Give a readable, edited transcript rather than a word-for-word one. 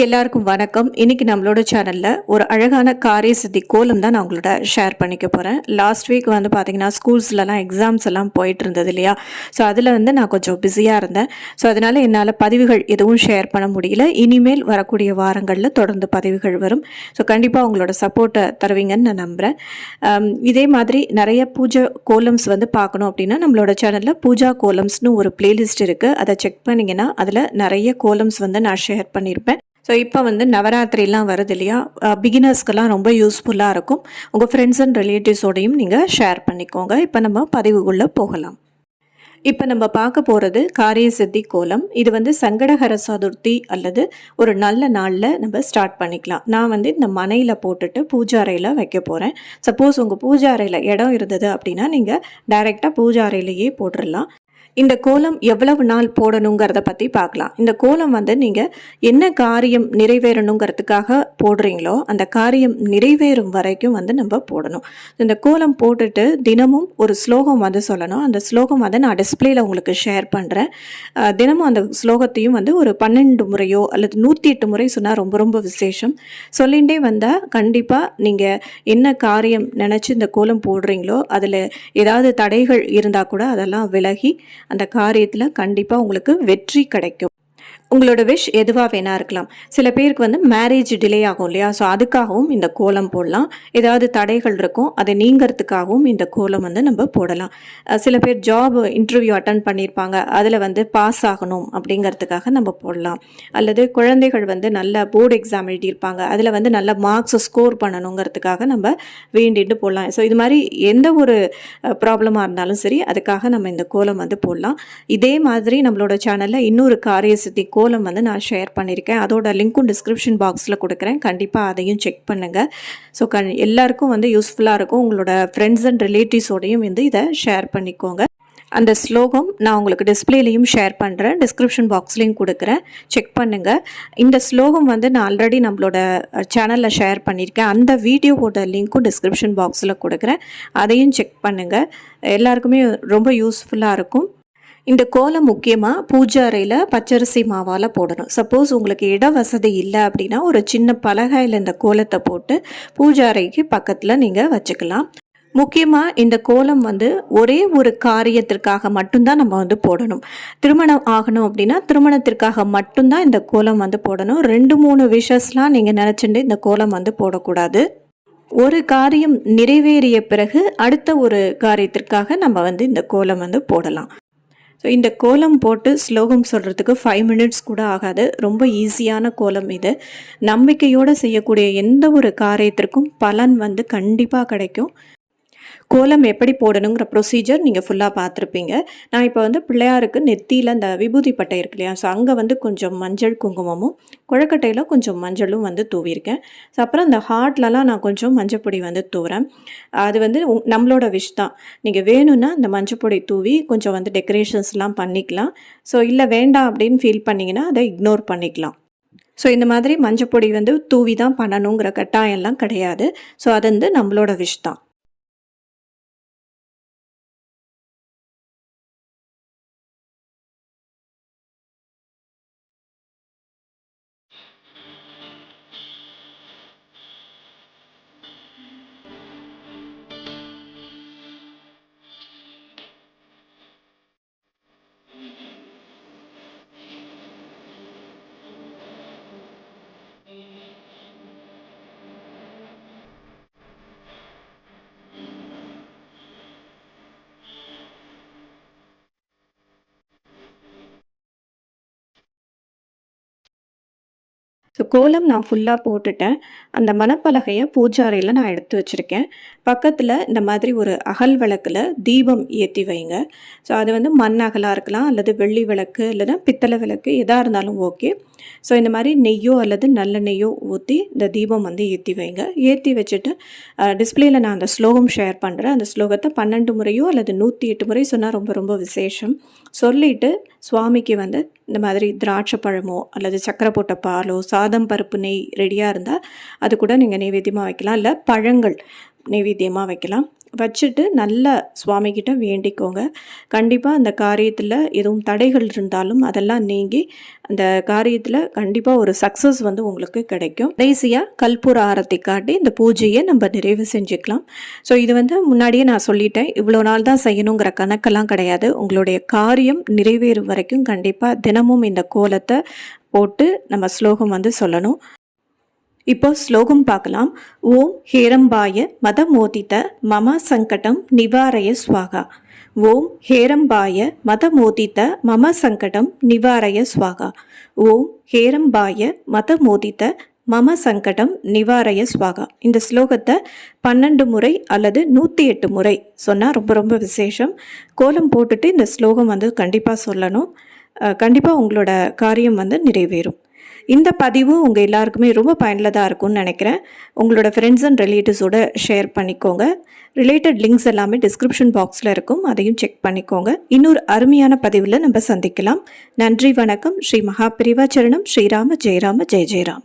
எல்லாருக்கும் வணக்கம். இன்னைக்கு நம்மளோட சேனல்ல ஒரு அழகான காரிய சித்தி கோலம் தான் நான் உங்களோட ஷேர் பண்ணிக்க போறேன். லாஸ்ட் வீக் வந்து பார்த்தீங்கன்னா ஸ்கூல்ஸ்லலாம் எக்ஸாம்ஸ் எல்லாம் போயிட்டு இருந்தது இல்லையா? ஸோ அதில் வந்து நான் கொஞ்சம் பிஸியாக இருந்தேன். ஸோ அதனால என்னால் பதிவுகள் எதுவும் ஷேர் பண்ண முடியல. இனிமேல் வரக்கூடிய வாரங்களில் தொடர்ந்து பதிவுகள் வரும். ஸோ கண்டிப்பாக உங்களோட சப்போர்ட்டை தருவீங்கன்னு நான் நம்புகிறேன். இதே மாதிரி நிறைய பூஜை கோலம்ஸ் வந்து பார்க்கணும் அப்படின்னா நம்மளோட சேனலில் பூஜா கோலம்ஸ்னு ஒரு பிளேலிஸ்ட் இருக்குது. அதை செக் பண்ணிங்கன்னா அதில் நிறைய கோலம்ஸ் வந்து நான் ஷேர் பண்ணியிருப்பேன். ஸோ இப்போ வந்து நவராத்திரிலாம் வருது இல்லையா? பிகினர்ஸ்க்கெல்லாம் ரொம்ப யூஸ்ஃபுல்லாக இருக்கும். உங்கள் ஃப்ரெண்ட்ஸ் அண்ட் ரிலேட்டிவ்ஸோடையும் நீங்கள் ஷேர் பண்ணிக்கோங்க. இப்போ நம்ம பதிவுக்குள்ளே போகலாம். இப்போ நம்ம பார்க்க போகிறது காரிய சித்தி கோலம். இது வந்து சங்கடஹர சதுர்த்தி அல்லது ஒரு நல்ல நாளில் நம்ம ஸ்டார்ட் பண்ணிக்கலாம். நான் வந்து இந்த மனையில் போட்டுட்டு பூஜை அறையில் வைக்க போகிறேன். சப்போஸ் உங்கள் பூஜை அறையில் இடம் இருந்தது அப்படின்னா நீங்கள் டைரெக்டாக பூஜை அறையிலேயே போட்டுடலாம். இந்த கோலம் எவ்வளவு நாள் போடணுங்கிறத பற்றி பார்க்கலாம். இந்த கோலம் வந்து நீங்கள் என்ன காரியம் நிறைவேறணுங்கிறதுக்காக போடுறீங்களோ அந்த காரியம் நிறைவேறும் வரைக்கும் வந்து நம்ம போடணும். இந்த கோலம் போட்டுட்டு தினமும் ஒரு ஸ்லோகம் வந்து சொல்லணும். அந்த ஸ்லோகம் வந்து நான் டிஸ்பிளேயில் உங்களுக்கு ஷேர் பண்ணுறேன். தினமும் அந்த ஸ்லோகத்தையும் வந்து ஒரு 12 முறையோ அல்லது 108 முறை சொன்னால் ரொம்ப ரொம்ப விசேஷம். சொல்லிகிட்டே வந்தால் கண்டிப்பாக நீங்கள் என்ன காரியம் நினச்சி இந்த கோலம் போடுறீங்களோ அதில் ஏதாவது தடைகள் இருந்தால் கூட அதெல்லாம் விலகி அந்த காரியத்தில் கண்டிப்பாக உங்களுக்கு வெற்றி கிடைக்கும். உங்களோட விஷ் எதுவாக வேணா இருக்கலாம். சில பேருக்கு வந்து மேரேஜ் டிலே ஆகும் இல்லையா? ஸோ அதுக்காகவும் இந்த கோலம் போடலாம். ஏதாவது தடைகள் இருக்கும் அதை நீங்கிறதுக்காகவும் இந்த கோலம் வந்து நம்ம போடலாம். சில பேர் ஜாப் இன்டர்வியூ அட்டன் பண்ணியிருப்பாங்க, அதில் வந்து பாஸ் ஆகணும் அப்படிங்கிறதுக்காக நம்ம போடலாம். அல்லது குழந்தைகள் வந்து நல்ல போர்டு எக்ஸாம் எழுதியிருப்பாங்க, அதில் வந்து நல்ல மார்க்ஸ் ஸ்கோர் பண்ணணுங்கிறதுக்காக நம்ம வேண்டிட்டு போடலாம். ஸோ இது மாதிரி எந்த ஒரு ப்ராப்ளமாக இருந்தாலும் சரி அதுக்காக நம்ம இந்த கோலம் வந்து போடலாம். இதே மாதிரி நம்மளோட சேனலில் இன்னொரு காரிய சித்தி கோலம் வந்து நான் ஷேர் பண்ணியிருக்கேன். அதோட லிங்க்கும் டிஸ்கிரிப்ஷன் பாக்ஸில் கொடுக்குறேன். கண்டிப்பாக அதையும் செக் பண்ணுங்கள். ஸோ எல்லாருக்கும் வந்து யூஸ்ஃபுல்லாக இருக்கும். உங்களோட ஃப்ரெண்ட்ஸ் அண்ட் ரிலேட்டிவ்ஸோடையும் வந்து இதை ஷேர் பண்ணிக்கோங்க. அந்த ஸ்லோகம் நான் உங்களுக்கு டிஸ்பிளேலையும் ஷேர் பண்ணுறேன், டிஸ்கிரிப்ஷன் பாக்ஸ்லேயும் கொடுக்குறேன், செக் பண்ணுங்கள். இந்த ஸ்லோகம் வந்து நான் ஆல்ரெடி நம்மளோட சேனலில் ஷேர் பண்ணியிருக்கேன். அந்த வீடியோவோட லிங்க்கும் டிஸ்கிரிப்ஷன் பாக்ஸில் கொடுக்குறேன், அதையும் செக் பண்ணுங்கள். எல்லாருக்குமே ரொம்ப யூஸ்ஃபுல்லாக இருக்கும். இந்த கோலம் முக்கியமாக பூஜை அறையில் பச்சரிசி மாவால் போடணும். சப்போஸ் உங்களுக்கு இட வசதி இல்லை அப்படின்னா ஒரு சின்ன பலகையில் இந்த கோலத்தை போட்டு பூஜை அறைக்கு பக்கத்தில் நீங்கள் வச்சுக்கலாம். முக்கியமாக இந்த கோலம் வந்து ஒரே ஒரு காரியத்திற்காக மட்டும்தான் நம்ம வந்து போடணும். திருமணம் ஆகணும் அப்படின்னா திருமணத்திற்காக மட்டும்தான் இந்த கோலம் வந்து போடணும். 2-3 விஷஸ்லாம் நீங்கள் நினச்சிட்டு இந்த கோலம் வந்து போடக்கூடாது. ஒரு காரியம் நிறைவேறிய பிறகு அடுத்த ஒரு காரியத்திற்காக நம்ம வந்து இந்த கோலம் வந்து போடலாம். ஸோ இந்த கோலம் போட்டு ஸ்லோகம் சொல்கிறதுக்கு 5 மினிட்ஸ் கூட ஆகாது. ரொம்ப ஈஸியான கோலம் இது. நம்பிக்கையோடு செய்யக்கூடிய எந்த ஒரு காரியத்திற்கும் பலன் வந்து கண்டிப்பாக கிடைக்கும். கோலம் எப்படி போடணுங்கிற ப்ரொசீஜர் நீங்கள் ஃபுல்லாக பார்த்துருப்பீங்க. நான் இப்போ வந்து பிள்ளையாருக்கு நெத்தியில் அந்த விபூதி பட்டை இருக்கு இல்லையா? ஸோ அங்கே வந்து கொஞ்சம் மஞ்சள் குங்குமமும் குழக்கட்டையில் கொஞ்சம் மஞ்சளும் வந்து தூவியிருக்கேன். ஸோ அப்புறம் இந்த ஹார்ட்லலாம் நான் கொஞ்சம் மஞ்சப்பொடி வந்து தூவுறேன். அது வந்து நம்மளோட விஷ் தான். நீங்கள் வேணும்னா இந்த மஞ்சப்பொடி தூவி கொஞ்சம் வந்து டெக்கரேஷன்ஸ்லாம் பண்ணிக்கலாம். ஸோ இல்லை வேண்டாம் அப்படின்னு ஃபீல் பண்ணிங்கன்னா அதை இக்னோர் பண்ணிக்கலாம். ஸோ இந்த மாதிரி மஞ்சப்பொடி வந்து தூவி தான் பண்ணணுங்கிற கட்டாயம்லாம் கிடையாது. ஸோ அது வந்து நம்மளோட விஷ் தான். ஸோ கோலம் நான் ஃபுல்லாக போட்டுட்டேன். அந்த மணப்பலகையை பூஜை அறையில் நான் எடுத்து வச்சுருக்கேன். பக்கத்தில் இந்த மாதிரி ஒரு அகல் விளக்கில் தீபம் ஏற்றி வைங்க. ஸோ அது வந்து மண் அகலாக இருக்கலாம் அல்லது வெள்ளி விளக்கு இல்லைன்னா பித்தளை விளக்கு எதாக இருந்தாலும் ஓகே. ஸோ இந்த மாதிரி நெய்யோ அல்லது நல்லெண்ணெய்யோ ஊற்றி இந்த தீபம் வந்து ஏற்றி வைங்க. ஏற்றி வச்சுட்டு டிஸ்பிளேயில் நான் அந்த ஸ்லோகம் ஷேர் பண்ணுறேன். அந்த ஸ்லோகத்தை 12 முறையோ அல்லது 108 முறை சொன்னால் ரொம்ப ரொம்ப விசேஷம். சொல்லிவிட்டு சுவாமிக்கு வந்து இந்த மாதிரி திராட்சை பழமோ அல்லது சக்கரை போட்ட பாலோ சாதம் பருப்பு நெய் ரெடியாக இருந்தால் அது கூட நீங்கள் நைவேத்தியமாக வைக்கலாம். இல்லை பழங்கள் நைவேத்தியமாக வைக்கலாம். வச்சுட்டு நல்லா சுவாமிகிட்ட வேண்டிக்கோங்க. கண்டிப்பாக அந்த காரியத்தில் எதுவும் தடைகள் இருந்தாலும் அதெல்லாம் நீங்கி அந்த காரியத்தில் கண்டிப்பாக ஒரு சக்ஸஸ் வந்து உங்களுக்கு கிடைக்கும். கடைசியாக கற்பூர ஆரத்தி காட்டி இந்த பூஜையை நம்ம நிறைவு செஞ்சுக்கலாம். ஸோ இது வந்து முன்னாடியே நான் சொல்லிட்டேன், இவ்வளோ நாள் தான் செய்யணுங்கிற கணக்கெல்லாம் கிடையாது. உங்களுடைய காரியம் நிறைவேறும் வரைக்கும் கண்டிப்பாக தினமும் இந்த கோலத்தை போட்டு நம்ம ஸ்லோகம் வந்து சொல்லணும். இப்போ ஸ்லோகம் பார்க்கலாம். ஓம் ஹேரம்பாய மதமோதித மம சங்கடம் நிவாரய ஸ்வாகா. ஓம் ஹேரம்பாய மதமோதித மம சங்கடம் நிவாரய ஸ்வாகா. ஓம் ஹேரம்பாய மதமோதித மம சங்கடம் நிவாரய ஸ்வாகா. இந்த ஸ்லோகத்தை 12 முறை அல்லது 108 முறை சொன்னால் ரொம்ப ரொம்ப விசேஷம். கோலம் போட்டுட்டு இந்த ஸ்லோகம் வந்து கண்டிப்பாக சொல்லணும். கண்டிப்பாக உங்களோட காரியம் வந்து நிறைவேறும். இந்த பதிவு உங்கள் எல்லாருக்குமே ரொம்ப பயனுள்ளதாக இருக்கும்னு நினைக்கிறேன். உங்களோட ஃப்ரெண்ட்ஸ் அண்ட் ரிலேட்டிவ்ஸோட ஷேர் பண்ணிக்கோங்க. ரிலேட்டட் லிங்க்ஸ் எல்லாமே டிஸ்கிரிப்ஷன் பாக்ஸில் இருக்கும், அதையும் செக் பண்ணிக்கோங்க. இன்னொரு அருமையான பதிவில் நம்ம சந்திக்கலாம். நன்றி, வணக்கம். ஸ்ரீ மகாபெரிவா சரணம். ஸ்ரீராம ஜெயராம ஜெய ஜெயராம்.